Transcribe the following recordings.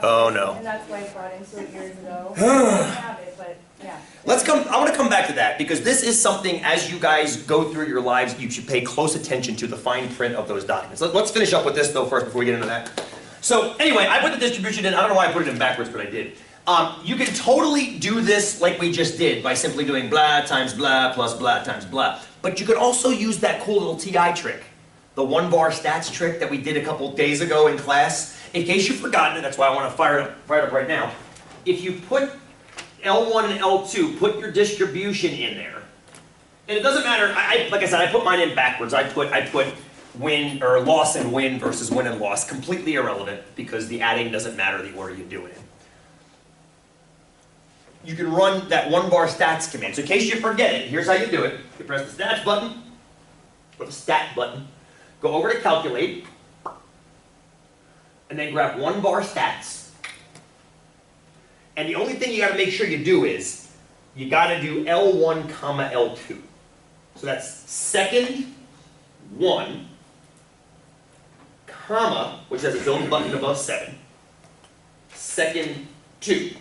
Oh no. And that's why I brought into it years ago. I don't have it, but yeah. I want to come back to that because this is something as you guys go through your lives, you should pay close attention to the fine print of those documents. Let's finish up with this though first before we get into that. So anyway, I put the distribution in. I don't know why I put it in backwards, but I did. You can totally do this like we just did by simply doing blah times blah plus blah times blah. But you could also use that cool little TI trick, the one-bar stats trick that we did a couple days ago in class. In case you've forgotten it, that's why I want to fire it up right now. If you put L1 and L2, put your distribution in there. And it doesn't matter, like I said, I put mine in backwards. I put win or loss and win versus win and loss, completely irrelevant because the adding doesn't matter the order you do it in. You can run that one-bar stats command. So in case you forget it, here's how you do it. You press the stats button, or the stat button, go over to calculate, and then grab one-bar stats. And the only thing you got to make sure you do is, you got to do L1 comma L2. So that's second 1, comma, which has its own button above 7, second 2.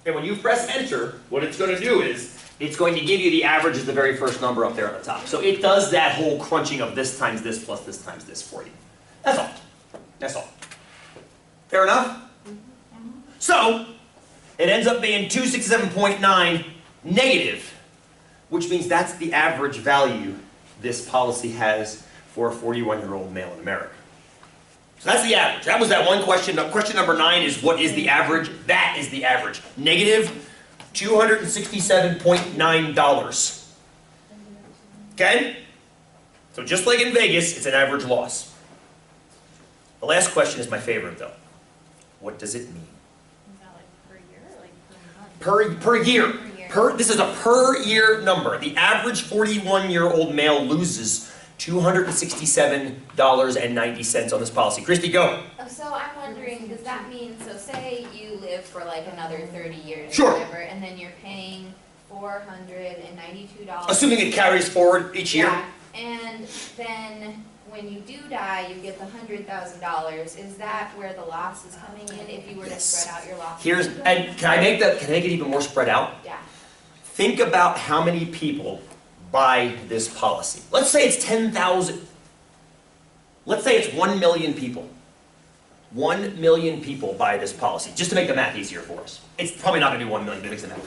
And when you press enter, what it's going to do is, it's going to give you the average as the very first number up there on the top. So it does that whole crunching of this times this plus this times this for you. That's all. That's all. Fair enough? So, it ends up being 267.9 negative, which means that's the average value this policy has for a 41-year-old male in America. So that's the average. That was that one question. Question number 9 is what is the average? That is the average. Negative $267.9. Okay? So just like in Vegas, it's an average loss. The last question is my favorite though. What does it mean? Is that like per year or like per month? Per year. This is a per year number. The average 41-year-old male loses $267.90 on this policy. Christy, go. So I'm wondering, does that mean, so say you live for like another 30 years Sure. or whatever, and then you're paying $492. Assuming it carries forward each year. Yeah, and then when you do die, you get the $100,000. Is that where the loss is coming in if you were to spread out your loss? And can I make it even more spread out? Yeah. Think about how many people buy this policy. Let's say it's 10,000. Let's say it's 1 million people. 1 million people buy this policy, just to make the math easier for us. It's probably not going to be 1 million, but fix the math.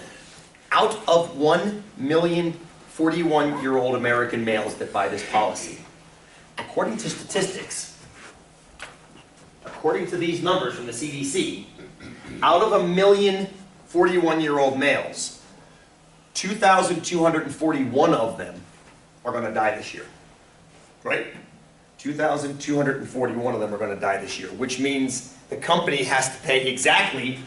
Out of 1 million 41-year-old American males that buy this policy, according to statistics, according to these numbers from the CDC, out of 1 million 41-year-old males, 2,241 of them are going to die this year. Right? 2,241 of them are going to die this year, which means the company has to pay exactly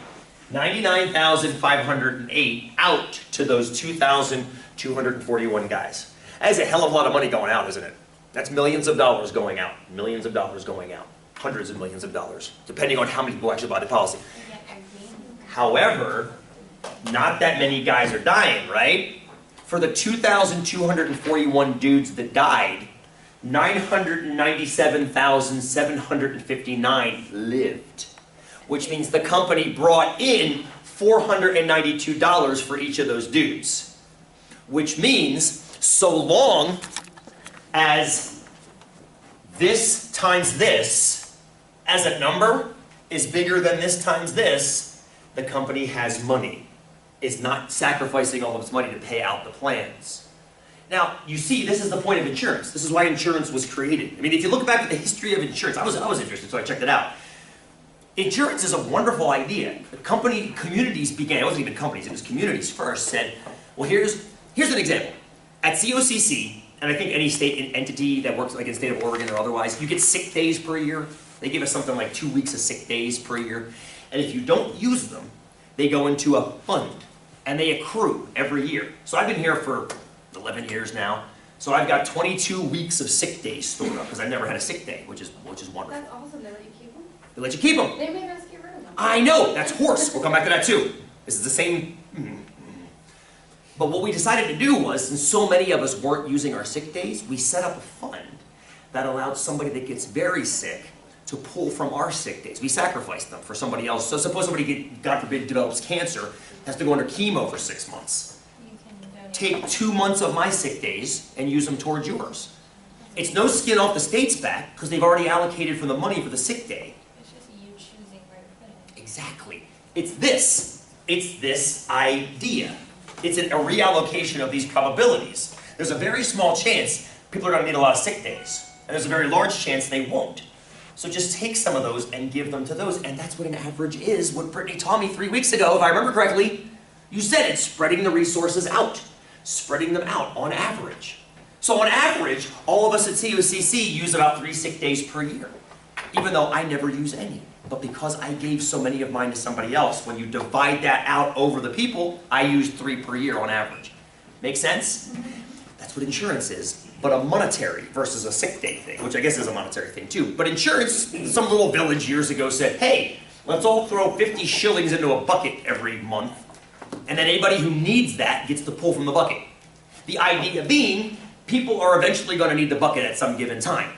$99,508 out to those 2,241 guys. That is a hell of a lot of money going out, isn't it? That's millions of dollars going out. Millions of dollars going out. Hundreds of millions of dollars, depending on how many people actually buy the policy. However, not that many guys are dying, right? For the 2,241 dudes that died, 997,759 lived, which means the company brought in $492 for each of those dudes, which means so long as this times this as a number is bigger than this times this, the company has money. It's not sacrificing all of its money to pay out the plans. Now, you see, this is the point of insurance. This is why insurance was created. I mean, if you look back at the history of insurance, I was interested, so I checked it out. Insurance is a wonderful idea. The communities began, it wasn't even companies, it was communities first, said, well, here's an example. At COCC, and I think any state entity that works like in the state of Oregon or otherwise, you get sick days per year. They give us something like 2 weeks of sick days per year. And if you don't use them, they go into a fund, and they accrue every year. So I've been here for 11 years now, so I've got 22 weeks of sick days stored up, because I've never had a sick day, which is wonderful. That's awesome. They let you keep them? They let you keep them. They made us get rid of them. I know, that's horse. We'll come back to that too. This is the same. But what we decided to do was, since so many of us weren't using our sick days, we set up a fund that allowed somebody that gets very sick to pull from our sick days. We sacrifice them for somebody else. So suppose somebody, God forbid, develops cancer, has to go under chemo for 6 months. You can donate. Take 2 months of my sick days and use them towards yours. It's no skin off the state's back because they've already allocated for the money for the sick day. It's just you choosing where to put it. Exactly. It's this idea. It's a reallocation of these probabilities. There's a very small chance people are going to need a lot of sick days. And there's a very large chance they won't. So just take some of those and give them to those. And that's what an average is. What Brittany taught me 3 weeks ago, if I remember correctly, you said it's spreading the resources out. Spreading them out on average. So on average, all of us at COCC use about 3 sick days per year. Even though I never use any. But because I gave so many of mine to somebody else, when you divide that out over the people, I use 3 per year on average. Make sense? That's what insurance is. But a monetary versus a sick day thing, which I guess is a monetary thing too. But insurance, some little village years ago said, hey, let's all throw 50 shillings into a bucket every month, and then anybody who needs that gets to pull from the bucket. The idea being, people are eventually going to need the bucket at some given time.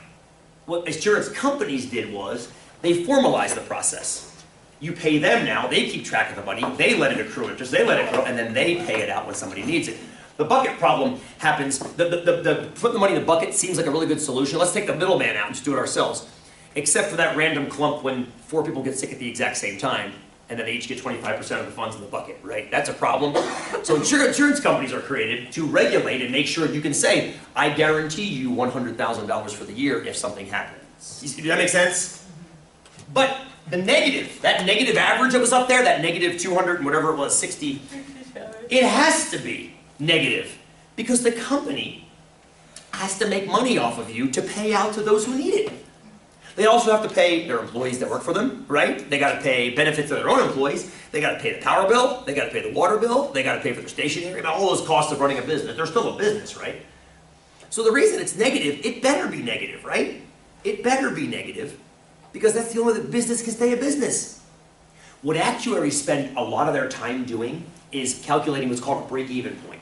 What insurance companies did was, they formalized the process. You pay them now, they keep track of the money, they let it accrue interest, they let it grow, and then they pay it out when somebody needs it. The bucket problem happens, putting the money in the bucket seems like a really good solution. Let's take the middleman out and just do it ourselves. Except for that random clump when 4 people get sick at the exact same time, and then they each get 25% of the funds in the bucket, right? That's a problem. So insurance companies are created to regulate and make sure you can say, I guarantee you $100,000 for the year if something happens. Does that make sense? But the negative, that negative average that was up there, that negative 200 and whatever it was, 60, it has to be negative because the company has to make money off of you to pay out to those who need it. They also have to pay their employees that work for them, right? They got to pay benefits to their own employees. They got to pay the power bill. They got to pay the water bill. They got to pay for their stationery. All those costs of running a business. They're still a business, right? So the reason it's negative, it better be negative, right? It better be negative because that's the only way that business can stay a business. What actuaries spend a lot of their time doing is calculating what's called a break-even point.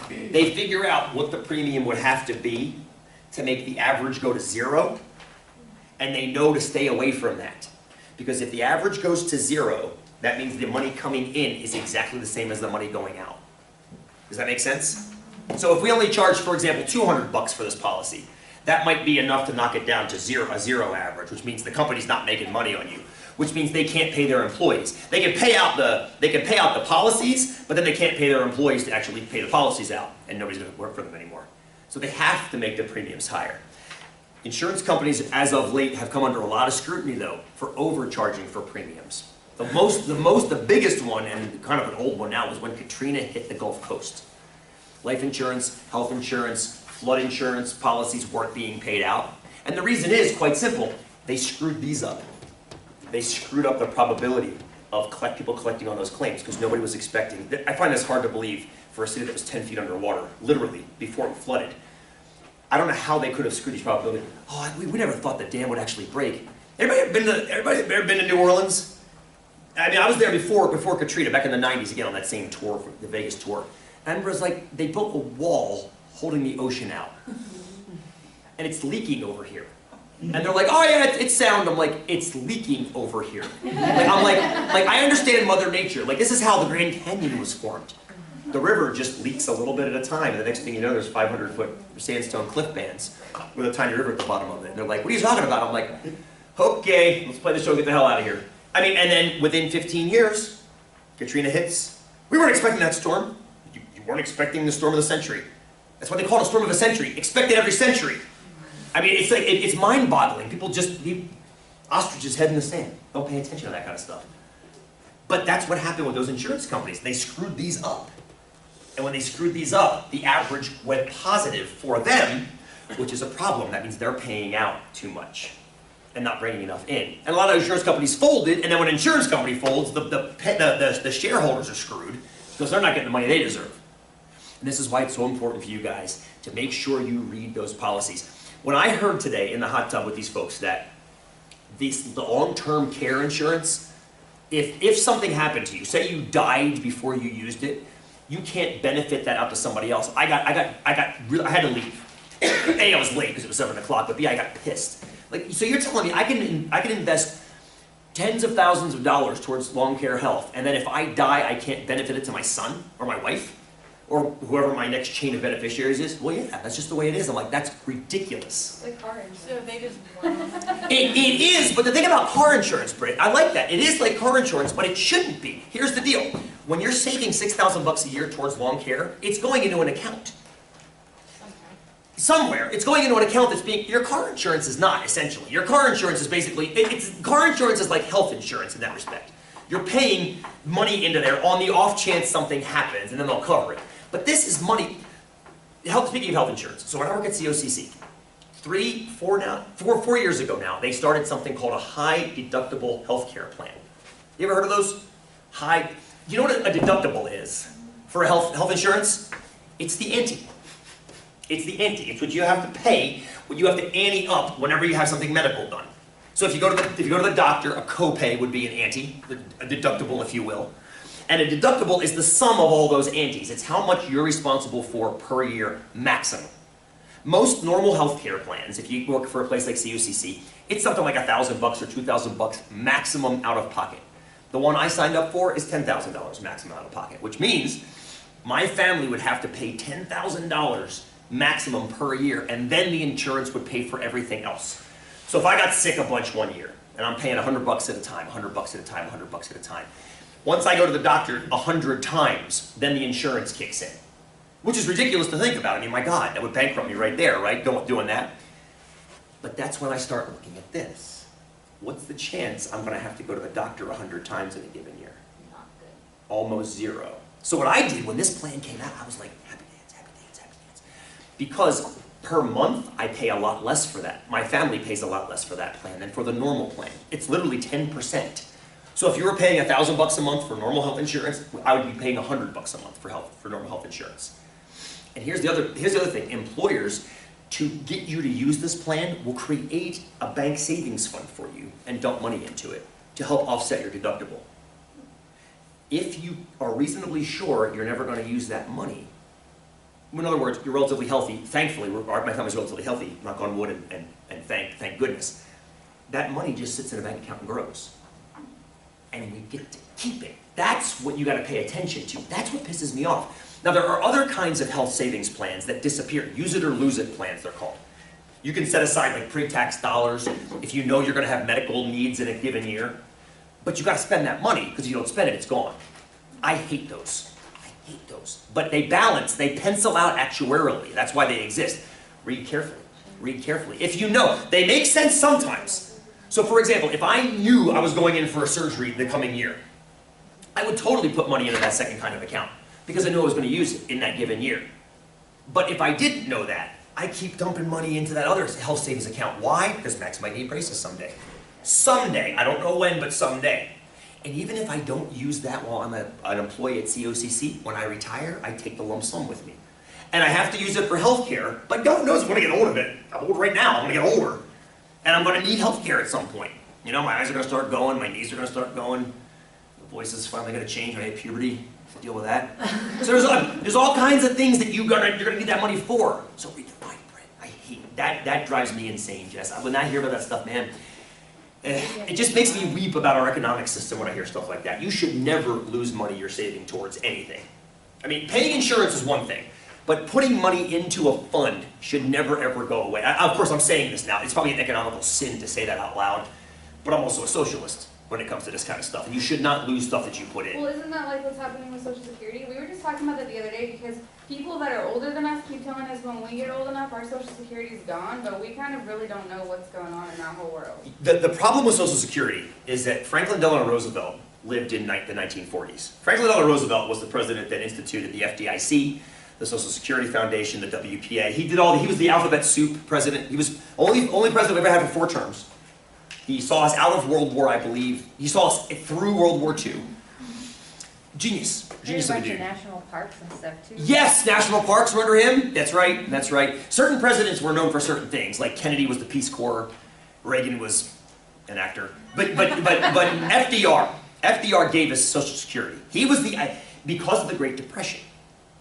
They figure out what the premium would have to be to make the average go to 0, and they know to stay away from that. Because if the average goes to 0, that means the money coming in is exactly the same as the money going out. Does that make sense? So if we only charge, for example, $200 for this policy, that might be enough to knock it down to a zero average, which means the company's not making money on you. Which means they can't pay their employees. They can pay out the policies, but then they can't pay their employees to actually pay the policies out, and nobody's going to work for them anymore. So they have to make the premiums higher. Insurance companies, as of late, have come under a lot of scrutiny, though, for overcharging for premiums. The biggest one, and kind of an old one now, was when Katrina hit the Gulf Coast. Life insurance, health insurance, flood insurance policies weren't being paid out. And the reason is quite simple. They screwed these up. They screwed up the probability of people collecting on those claims because nobody was expecting. I find this hard to believe for a city that was 10 feet underwater, literally, before it flooded. I don't know how they could have screwed these probabilities. Oh, we never thought the dam would actually break. Everybody ever been to New Orleans? I mean, I was there before Katrina, back in the 90s, again, on that same tour, the Vegas tour. And it was like, they built a wall holding the ocean out. And it's leaking over here. And they're like, oh yeah, it's sound. I'm like, it's leaking over here. I'm like, I understand Mother Nature. Like, this is how the Grand Canyon was formed. The river just leaks a little bit at a time, and the next thing you know, there's 500-foot sandstone cliff bands with a tiny river at the bottom of it. And they're like, what are you talking about? I'm like, okay, let's play the show, get the hell out of here. I mean, and then within 15 years, Katrina hits. We weren't expecting that storm. You weren't expecting the storm of the century. That's what they call it, a storm of a century. Expect it every century. I mean, it's like, it's mind-boggling. People just leave ostriches head in the sand. Don't pay attention to that kind of stuff. But that's what happened with those insurance companies. They screwed these up. And when they screwed these up, the average went positive for them, which is a problem. That means they're paying out too much and not bringing enough in. And a lot of insurance companies folded, and then when an insurance company folds, the shareholders are screwed because they're not getting the money they deserve. And this is why it's so important for you guys to make sure you read those policies. When I heard today in the hot tub with these folks that the long-term care insurance, if something happened to you, say you died before you used it, you can't benefit that out to somebody else. I had to leave. A, I was late because it was 7 o'clock, but B, I got pissed. Like, so you're telling me I can invest tens of thousands of dollars towards long care health, and then if I die, I can't benefit it to my son or my wife or whoever my next chain of beneficiaries is? Well, yeah, that's just the way it is. I'm like, that's ridiculous. Like car insurance. So they just. It is, but the thing about car insurance, Britt, I like that. It is like car insurance, but it shouldn't be. Here's the deal. When you're saving $6,000 a year towards long care, it's going into an account. Somewhere. It's going into an account that's being, your car insurance is not, essentially. Your car insurance is basically, car insurance is like health insurance in that respect. You're paying money into there on the off chance something happens, and then they'll cover it. But this is money, speaking of health insurance, so when I work at COCC, 4 years ago now, they started something called a high deductible healthcare plan. You ever heard of those? You know what a deductible is for health insurance? It's the ante. It's the ante. It's what you have to pay, what you have to ante up whenever you have something medical done. So if you go to the doctor, a copay would be an ante, a deductible, if you will. And a deductible is the sum of all those antes. It's how much you're responsible for per year maximum. Most normal healthcare plans, if you work for a place like COCC, it's something like $1,000 or $2,000 maximum out of pocket. The one I signed up for is $10,000 maximum out of pocket, which means my family would have to pay $10,000 maximum per year, and then the insurance would pay for everything else. So if I got sick a bunch one year, and I'm paying $100 at a time, $100 at a time, $100 at a time, once I go to the doctor 100 times, then the insurance kicks in. Which is ridiculous to think about. I mean, my God, that would bankrupt me right there, right? Doing that. But that's when I start looking at this. What's the chance I'm going to have to go to the doctor 100 times in a given year? Not good. Almost zero. So what I did when this plan came out, I was like, happy dance, happy dance, happy dance. Because per month, I pay a lot less for that. My family pays a lot less for that plan than for the normal plan. It's literally 10%. So if you were paying $1,000 a month for normal health insurance, I would be paying $100 a month for normal health insurance. And here's the other thing. Employers, to get you to use this plan, will create a bank savings fund for you and dump money into it to help offset your deductible. If you are reasonably sure you're never going to use that money, in other words, you're relatively healthy, thankfully, my family's relatively healthy, knock on wood, and thank goodness, that money just sits in a bank account and grows. And we get to keep it. That's what you got to pay attention to. That's what pisses me off. Now, there are other kinds of health savings plans that disappear. Use it or lose it plans, they're called. You can set aside like pre-tax dollars if you know you're going to have medical needs in a given year. But you got to spend that money, because if you don't spend it, it's gone. I hate those. I hate those. But they balance, they pencil out actuarially. That's why they exist. Read carefully. Read carefully. If you know, they make sense sometimes. So for example, if I knew I was going in for a surgery the coming year, I would totally put money into that second kind of account because I knew I was going to use it in that given year. But if I didn't know that, I keep dumping money into that other health savings account. Why? Because Max might need braces someday. Someday. I don't know when, but someday. And even if I don't use that while I'm an employee at COCC, when I retire, I take the lump sum with me. And I have to use it for health care, but God knows when I get old of it. I'm old right now. I'm going to get older. And I'm going to need health care at some point. You know, my eyes are going to start going, my knees are going to start going, the voice is finally going to change when I hit puberty. Deal with that. So there's all kinds of things that you're going to need that money for. So read the fine print. I hate that. That drives me insane, Jess. When I hear about that stuff, man, it just makes me weep about our economic system when I hear stuff like that. You should never lose money you're saving towards anything. I mean, paying insurance is one thing. But putting money into a fund should never, ever go away. Of course, I'm saying this now. It's probably an economical sin to say that out loud. But I'm also a socialist when it comes to this kind of stuff. And you should not lose stuff that you put in. Well, isn't that like what's happening with Social Security? We were just talking about that the other day because people that are older than us keep telling us when we get old enough, our Social Security is gone, but we kind of really don't know what's going on in that whole world. The problem with Social Security is that Franklin Delano Roosevelt lived in the 1940s. Franklin Delano Roosevelt was the president that instituted the FDIC, the Social Security Foundation, the WPA. He was the alphabet soup president. He was only president we've ever had for 4 terms. He saw us out of World War, I believe. He saw us through World War II. Genius. Genius of a dude. National parks and stuff too. Yes, national parks were under him. That's right, that's right. Certain presidents were known for certain things, like Kennedy was the Peace Corps, Reagan was an actor. But FDR gave us Social Security. He was because of the Great Depression.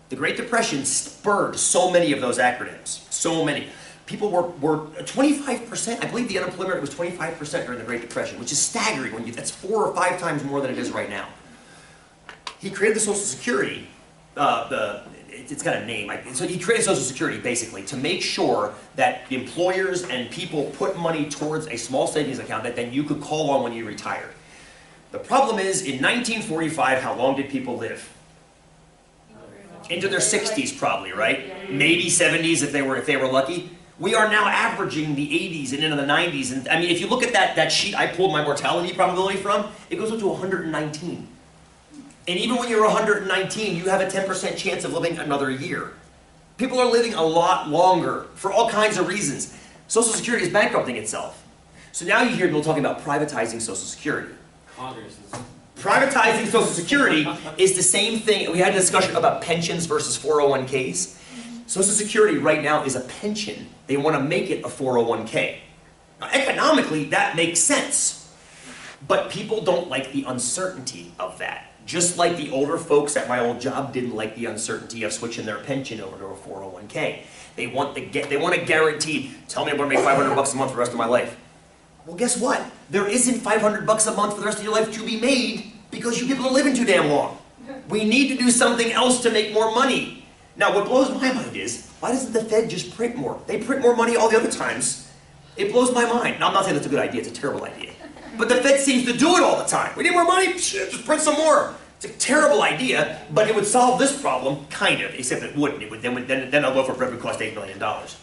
The Great Depression spurred so many of those acronyms, so many. people were 25%. I believe the unemployment rate was 25% during the Great Depression, which is staggering. That's 4 or 5 times more than it is right now. He created the Social Security. It's got a name. So he created Social Security basically to make sure that employers and people put money towards a small savings account that then you could call on when you retired. The problem is, in 1945, how long did people live? Into their 60s probably, right? Maybe 70s if they were lucky. We are now averaging the 80s and into the 90s. And I mean, if you look at that sheet I pulled my mortality probability from, it goes up to 119. And even when you're 119, you have a 10% chance of living another year. People are living a lot longer for all kinds of reasons. Social Security is bankrupting itself. So now you hear people talking about privatizing Social Security. Congress is... Privatizing Social Security is the same thing. We had a discussion about pensions versus 401ks. Social Security right now is a pension. They want to make it a 401k. Now, economically, that makes sense. But people don't like the uncertainty of that. Just like the older folks at my old job didn't like the uncertainty of switching their pension over to a 401k. They want a guaranteed, tell me I'm going to make $500 a month for the rest of my life. Well, guess what? There isn't $500 a month for the rest of your life to be made because you people are living too damn long. We need to do something else to make more money. Now, what blows my mind is, why doesn't the Fed just print more? They print more money all the other times. It blows my mind. Now, I'm not saying that's a good idea. It's a terrible idea. But the Fed seems to do it all the time. We need more money? Shit, just print some more. It's a terrible idea, but it would solve this problem, kind of, except it wouldn't. It would, then a loaf of bread would cost $8 million.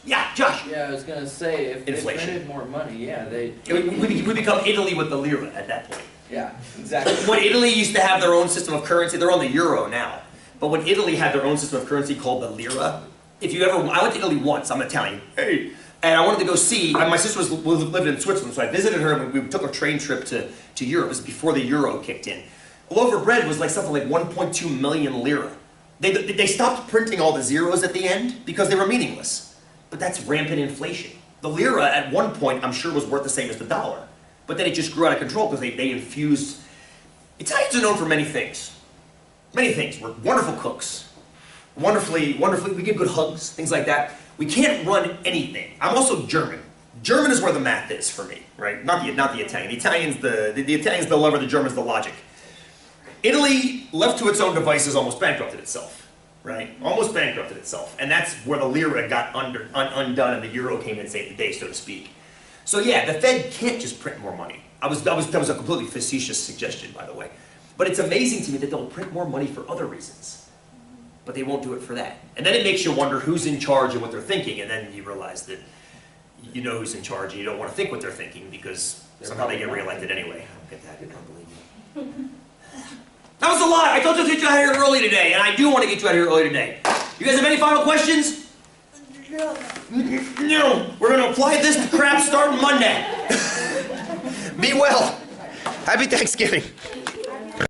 Yeah, Josh? Yeah, I was going to say, if Inflation. they printed more money, yeah, We become Italy with the lira at that point. Yeah, exactly. When Italy used to have their own system of currency, they're on the euro now. But when Italy had their own system of currency called the lira, I went to Italy once, I'm Italian, hey, and I wanted to go see, my sister was living in Switzerland, so I visited her and we took a train trip to Europe. It was before the euro kicked in. A loaf of bread was like something like 1.2 million lira. They stopped printing all the zeros at the end because they were meaningless. But that's rampant inflation. The lira at one point, I'm sure, was worth the same as the dollar. But then it just grew out of control because they infused... Italians are known for many things. Many things. We're wonderful cooks. Wonderfully, we give good hugs, things like that. We can't run anything. I'm also German. German is where the math is for me, right? Not the Italian. The Italian's the lever, the German's the logic. Italy, left to its own devices, almost bankrupted itself, right? Almost bankrupted itself. And that's where the lira got undone and the euro came in and saved the day, so to speak. So yeah, the Fed can't just print more money. That was a completely facetious suggestion, by the way. But it's amazing to me that they'll print more money for other reasons. But they won't do it for that. And then it makes you wonder who's in charge and what they're thinking, and then you realize that you know who's in charge and you don't want to think what they're thinking because somehow they get reelected anyway. Look at that, you can't believe me. That was a lot. I told you to get you out of here early today, and I do want to get you out of here early today. You guys have any final questions? No. We're going to apply this crap starting Monday. Be well. Happy Thanksgiving.